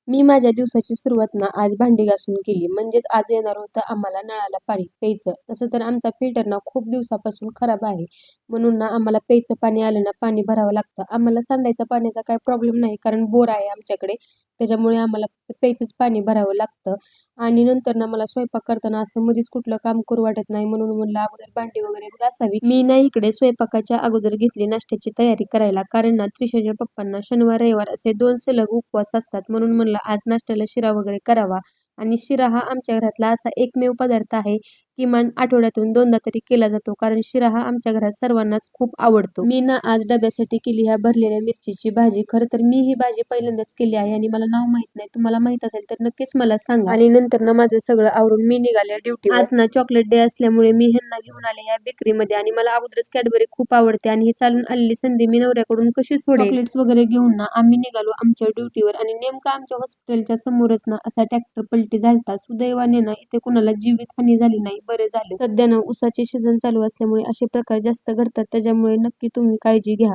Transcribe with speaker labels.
Speaker 1: मी माझ्या दिवसाची सुरुवात ना आज भांडी घासून केली. म्हणजेच आज येणार होतं आम्हाला नळाला पाणी प्यायचं. तसं तर आमचा फिल्टर ना खूप दिवसापासून खराब आहे. म्हणून ना आम्हाला प्यायचं पाणी आलं ना पाणी भरावं लागतं. आम्हाला सांडायचा पाण्याचा काही प्रॉब्लेम नाही कारण बोर आहे आमच्याकडे. त्याच्यामुळे आम्हाला फक्त प्यायचंच पाणी भरावं लागतं. आणि नंतर ना मला स्वयंपाक करताना असं मधीच कुठलं काम करू वाटत नाही म्हणून म्हणलं अगोदर भांडी वगैरे घासावी. मी ना इकडे स्वयंपाकाच्या अगोदर घेतली नाश्त्याची तयारी करायला कारण ना त्रिशाच्या पप्पांना शनिवार रविवार असे 2 सलग उपवास असतात. म्हणून म्हणलं आज नाश्त्याला शिरा वगैरे करावा. आणि शिरा हा आमच्या घरातला असा एकमेव पदार्थ आहे किमान आठवड्यातून 2दा तरी केला जातो कारण शिरा हा आमच्या घरात सर्वांनाच खूप आवडतो. मी ना आज डब्यासाठी केली ह्या भरलेल्या मिरचीची भाजी. खरं तर मी ही भाजी पहिल्यांदाच केली आहे आणि मला नाव माहित नाही. तुम्हाला माहित असेल तर नक्कीच मला सांगा. आणि नंतर ना माझं सगळं आवरून मी निघाले ड्युटीवर. आज ना चॉकलेट डे असल्यामुळे मी ह्यांना घेऊन आले या बेकरीमध्ये आणि मला अगोदरच कॅडबरी खूप आवडते आणि ही चालून आलेली संधी मी नवऱ्याकडून कशी सोडेल. चॉकलेट्स वगैरे घेऊन ना आम्ही निघालो आमच्या ड्युटीवर आणि नेमका आमच्या हॉस्पिटलच्या समोरच ना असा ट्रॅक्टर पलटी झालता. सुदैवाने ना इथे कुणाला जीवितहानी झाली नाही. बरे झाले. सध्या ना उसाचे सीझन चालू असल्यामुळे असे प्रकार जास्त घडतात. त्याच्यामुळे नक्की तुम्ही काळजी घ्या.